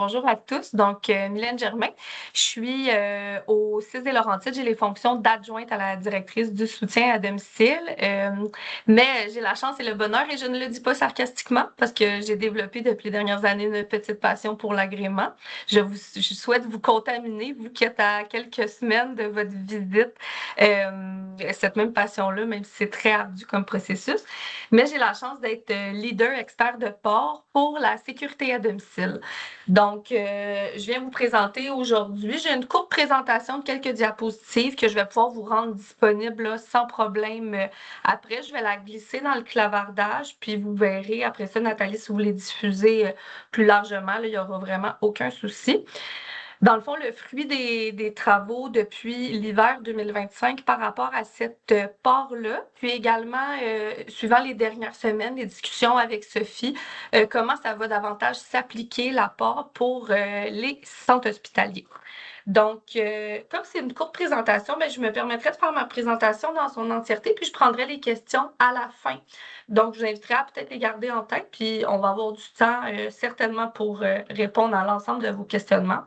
Bonjour à tous, donc Mylène Germain. Je suis au 6 des Laurentides. J'ai les fonctions d'adjointe à la directrice du soutien à domicile. Mais j'ai la chance et le bonheur, et je ne le dis pas sarcastiquement, parce que j'ai développé depuis les dernières années une petite passion pour l'agrément. Je souhaite vous contaminer, vous qui êtes à quelques semaines de votre visite, cette même passion-là, même si c'est très ardu comme processus. Mais j'ai la chance d'être leader expert de port pour la sécurité à domicile. Donc, je viens vous présenter aujourd'hui. J'ai une courte présentation de quelques diapositives que je vais pouvoir vous rendre disponible là, sans problème après. Je vais la glisser dans le clavardage, puis vous verrez après ça, Nathalie, si vous voulez diffuser plus largement, là, il n'y aura vraiment aucun souci. Dans le fond, le fruit des travaux depuis l'hiver 2025 par rapport à cette part-là, puis également, suivant les dernières semaines, les discussions avec Sophie, comment ça va davantage s'appliquer la part pour les centres hospitaliers. Donc, comme c'est une courte présentation, ben, je me permettrai de faire ma présentation dans son entièreté, puis je prendrai les questions à la fin. Donc, je vous inviterai à peut-être les garder en tête, puis on va avoir du temps certainement pour répondre à l'ensemble de vos questionnements.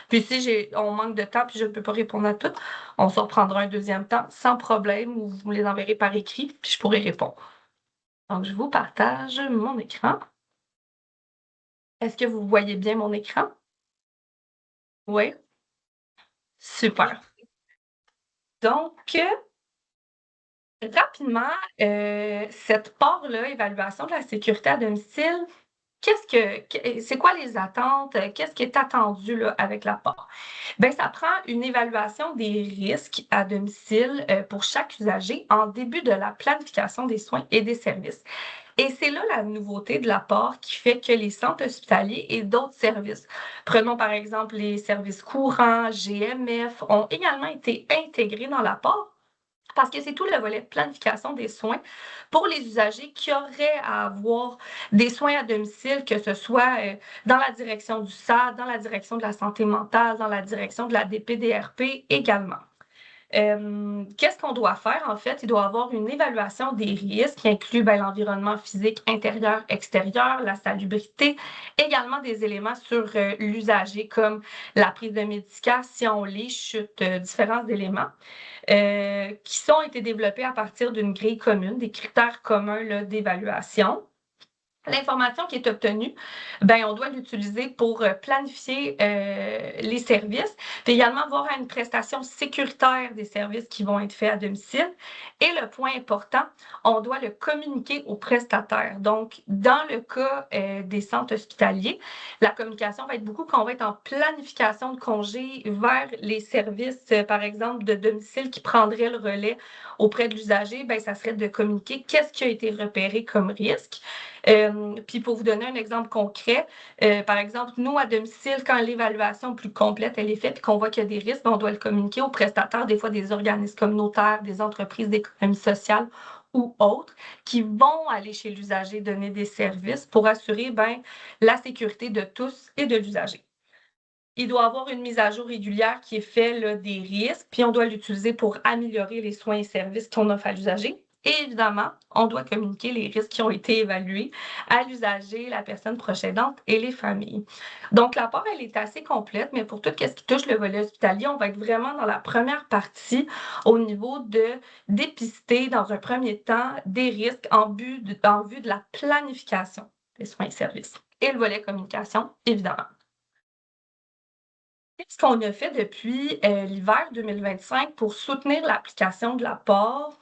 Puis si on manque de temps, puis je ne peux pas répondre à tout, on se reprendra un deuxième temps sans problème, ou vous me les enverrez par écrit, puis je pourrai répondre. Donc, je vous partage mon écran. Est-ce que vous voyez bien mon écran? Oui? Super. Donc, rapidement, cette part-là, évaluation de la sécurité à domicile, c'est quoi les attentes? Qu'est-ce qui est attendu là, avec la part? Ben, ça prend une évaluation des risques à domicile pour chaque usager en début de la planification des soins et des services. Et c'est là la nouveauté de la part qui fait que les centres hospitaliers et d'autres services, prenons par exemple les services courants, GMF, ont également été intégrés dans la part parce que c'est tout le volet de planification des soins pour les usagers qui auraient à avoir des soins à domicile, que ce soit dans la direction du SAD, dans la direction de la santé mentale, dans la direction de la DPDRP également. Qu'est-ce qu'on doit faire? En fait, il doit avoir une évaluation des risques qui inclut l'environnement physique intérieur, extérieur, la salubrité, également des éléments sur l'usager comme la prise de médication, les chutes, différents éléments qui ont été développés à partir d'une grille commune, des critères communs là, d'évaluation. L'information qui est obtenue, ben, on doit l'utiliser pour planifier les services, puis également voir une prestation sécuritaire des services qui vont être faits à domicile. Et le point important, on doit le communiquer aux prestataires. Donc, dans le cas des centres hospitaliers, la communication va être beaucoup quand on va être en planification de congés vers les services, par exemple, de domicile qui prendraient le relais auprès de l'usager, ben, ça serait de communiquer qu'est-ce qui a été repéré comme risque. Puis pour vous donner un exemple concret, par exemple, nous, à domicile, quand l'évaluation plus complète elle est faite et qu'on voit qu'il y a des risques, on doit le communiquer aux prestataires, des fois des organismes communautaires, des entreprises d'économie sociale ou autres, qui vont aller chez l'usager donner des services pour assurer la sécurité de tous et de l'usager. Il doit y avoir une mise à jour régulière qui est faite là, des risques, puis on doit l'utiliser pour améliorer les soins et services qu'on offre à l'usager. Et évidemment, on doit communiquer les risques qui ont été évalués à l'usager, la personne proche aidante et les familles. Donc, la part, elle est assez complète, mais pour tout ce qui touche le volet hospitalier, on va être vraiment dans la première partie au niveau de dépister, dans un premier temps, des risques en vue de la planification des soins et services. Et le volet communication, évidemment. Qu'est-ce qu'on a fait depuis l'hiver 2025 pour soutenir l'application de la POR?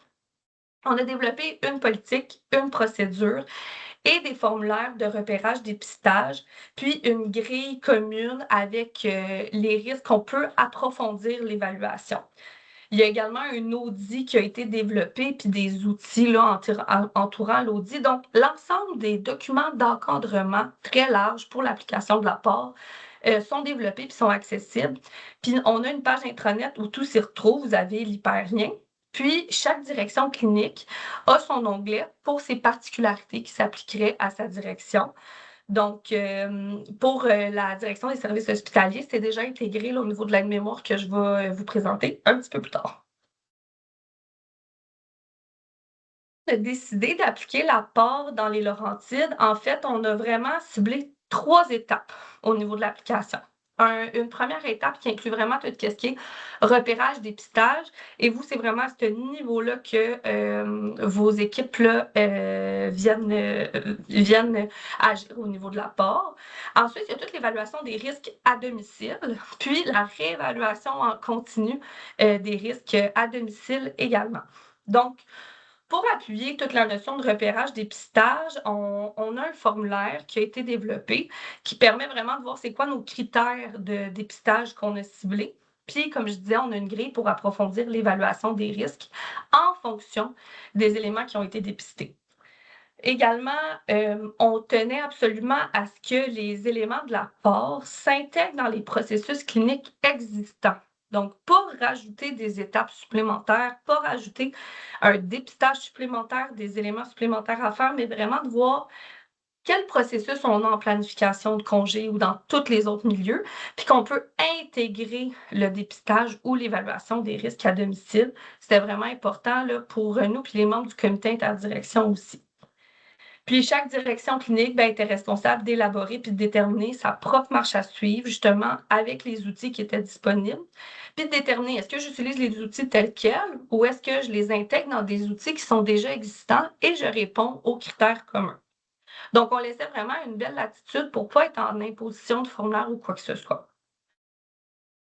On a développé une politique, une procédure et des formulaires de repérage dépistage, puis une grille commune avec les risques qu'on peut approfondir l'évaluation. Il y a également un audit qui a été développé, puis des outils là, entourant l'audit. Donc, l'ensemble des documents d'encadrement très larges pour l'application de l'apport sont développés puis sont accessibles. Puis, on a une page intranet où tout s'y retrouve. Vous avez l'hyperlien. Puis, chaque direction clinique a son onglet pour ses particularités qui s'appliqueraient à sa direction. Donc, pour la direction des services hospitaliers, c'est déjà intégré là, au niveau de l'aide-mémoire que je vais vous présenter un petit peu plus tard. On a décidé d'appliquer la part dans les Laurentides. En fait, on a vraiment ciblé 3 étapes au niveau de l'application. Une première étape qui inclut vraiment tout ce qui est repérage, dépistage. Et vous, c'est vraiment à ce niveau-là que vos équipes-là viennent agir au niveau de l'apport. Ensuite, il y a toute l'évaluation des risques à domicile, puis la réévaluation en continu des risques à domicile également. Donc, pour appuyer toute la notion de repérage, dépistage, on a un formulaire qui a été développé qui permet vraiment de voir c'est quoi nos critères de dépistage qu'on a ciblés. Puis, comme je disais, on a une grille pour approfondir l'évaluation des risques en fonction des éléments qui ont été dépistés. Également, on tenait absolument à ce que les éléments de l'apport s'intègrent dans les processus cliniques existants. Donc, pas rajouter des étapes supplémentaires, pas rajouter un dépistage supplémentaire, des éléments supplémentaires à faire, mais vraiment de voir quel processus on a en planification de congé ou dans tous les autres milieux, puis qu'on peut intégrer le dépistage ou l'évaluation des risques à domicile. C'était vraiment important là, pour nous puis les membres du comité interdirection aussi. Puis chaque direction clinique était responsable d'élaborer puis de déterminer sa propre marche à suivre, justement, avec les outils qui étaient disponibles. Puis de déterminer est-ce que j'utilise les outils tels quels ou est-ce que je les intègre dans des outils qui sont déjà existants et je réponds aux critères communs. Donc, on laissait vraiment une belle latitude pour ne pas être en imposition de formulaire ou quoi que ce soit.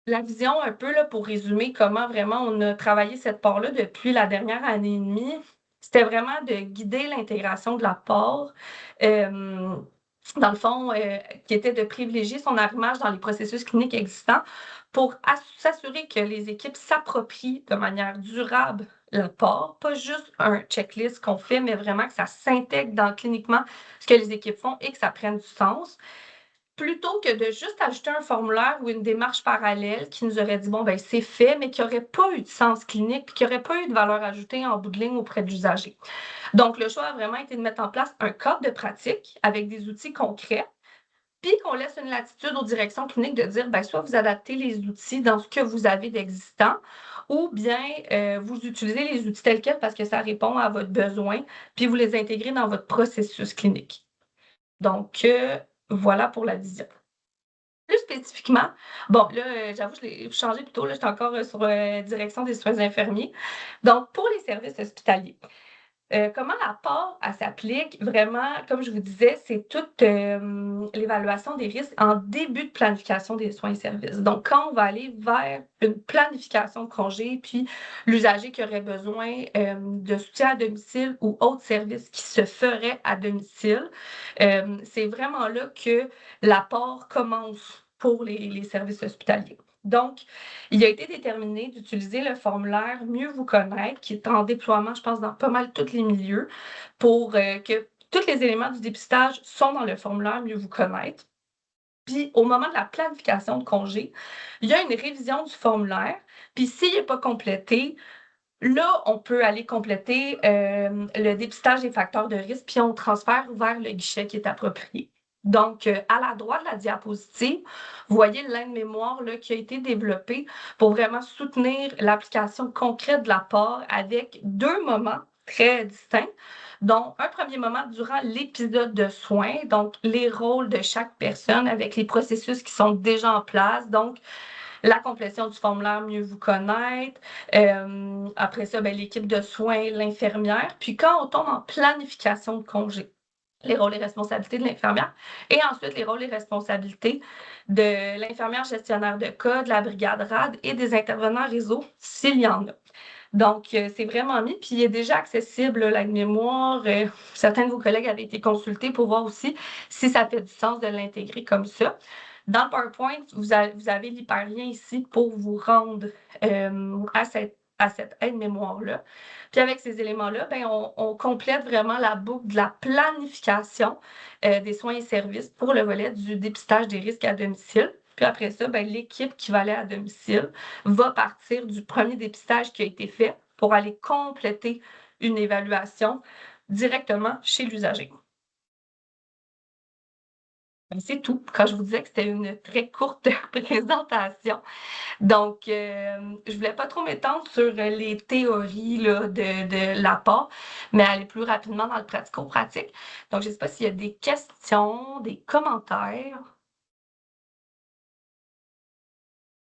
La vision, un peu, là, pour résumer comment vraiment on a travaillé cette part-là depuis la dernière année et demie, c'était vraiment de guider l'intégration de l'apport, dans le fond, qui était de privilégier son arrimage dans les processus cliniques existants pour s'assurer que les équipes s'approprient de manière durable l'apport, pas juste un checklist qu'on fait, mais vraiment que ça s'intègre dans cliniquement ce que les équipes font et que ça prenne du sens. Plutôt que de juste ajouter un formulaire ou une démarche parallèle qui nous aurait dit, bon, ben c'est fait, mais qui n'aurait pas eu de sens clinique, puis qui n'aurait pas eu de valeur ajoutée en bout de ligne auprès de l'usager. Donc, le choix a vraiment été de mettre en place un cadre de pratique avec des outils concrets, puis qu'on laisse une latitude aux directions cliniques de dire, ben soit vous adaptez les outils dans ce que vous avez d'existant, ou bien vous utilisez les outils tels quels parce que ça répond à votre besoin, puis vous les intégrez dans votre processus clinique. Donc, voilà pour la vision. Plus spécifiquement, bon là, j'avoue, je l'ai changé plus tôt, là, j'étais encore, sur, direction des soins infirmiers. Donc pour les services hospitaliers, comment l'apport, elle s'applique? Vraiment, comme je vous disais, c'est toute, l'évaluation des risques en début de planification des soins et services. Donc quand on va aller vers une planification de congé, puis l'usager qui aurait besoin, de soutien à domicile ou autres services qui se feraient à domicile, c'est vraiment là que l'apport commence pour les services hospitaliers. Donc, il a été déterminé d'utiliser le formulaire Mieux vous connaître, qui est en déploiement, je pense, dans pas mal tous les milieux, pour que tous les éléments du dépistage sont dans le formulaire Mieux vous connaître. Puis, au moment de la planification de congé, il y a une révision du formulaire. Puis, s'il n'est pas complété, là, on peut aller compléter le dépistage des facteurs de risque, puis on transfère vers le guichet qui est approprié. Donc, à la droite de la diapositive, vous voyez l'aide-mémoire qui a été développé pour vraiment soutenir l'application concrète de l'apport avec 2 moments très distincts, dont un premier moment durant l'épisode de soins, donc les rôles de chaque personne avec les processus qui sont déjà en place, donc la complétion du formulaire Mieux vous connaître, après ça, l'équipe de soins, l'infirmière, puis quand on tombe en planification de congé, les rôles et responsabilités de l'infirmière et ensuite les rôles et responsabilités de l'infirmière gestionnaire de cas, de la brigade RAD et des intervenants réseau, s'il y en a. Donc, c'est vraiment mis, puis il est déjà accessible, l'aide-mémoire. Certains de vos collègues avaient été consultés pour voir aussi si ça fait du sens de l'intégrer comme ça. Dans le PowerPoint, vous avez l'hyperlien ici pour vous rendre à cette aide-mémoire-là. Puis avec ces éléments-là, on complète vraiment la boucle de la planification des soins et services pour le volet du dépistage des risques à domicile. Puis après ça, l'équipe qui va aller à domicile va partir du premier dépistage qui a été fait pour aller compléter une évaluation directement chez l'usager. Ben, c'est tout. Quand je vous disais que c'était une très courte présentation. Donc, je voulais pas trop m'étendre sur les théories là, de l'apport, mais aller plus rapidement dans le pratico-pratique. Donc, je ne sais pas s'il y a des questions, des commentaires,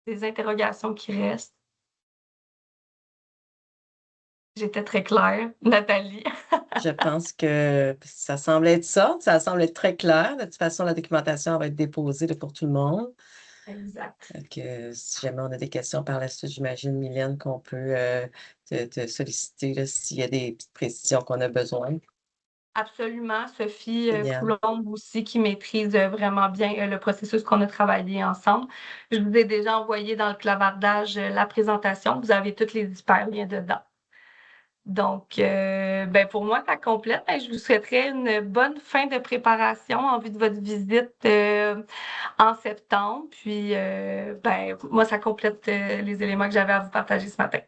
des interrogations qui restent. J'étais très claire. Nathalie? Je pense que ça semble être ça. Ça semble être très clair. De toute façon, la documentation va être déposée là, pour tout le monde. Exact. Donc, si jamais on a des questions par la suite, j'imagine, Mylène, qu'on peut te solliciter là, s'il y a des petites précisions qu'on a besoin. Absolument. Sophie Génial. Coulombe aussi, qui maîtrise vraiment bien le processus qu'on a travaillé ensemble. Je vous ai déjà envoyé dans le clavardage la présentation. Vous avez tous les hyperliens dedans. Donc, ben pour moi, ça complète. Ben, je vous souhaiterais une bonne fin de préparation en vue de votre visite en septembre. Puis, ben, moi, ça complète les éléments que j'avais à vous partager ce matin.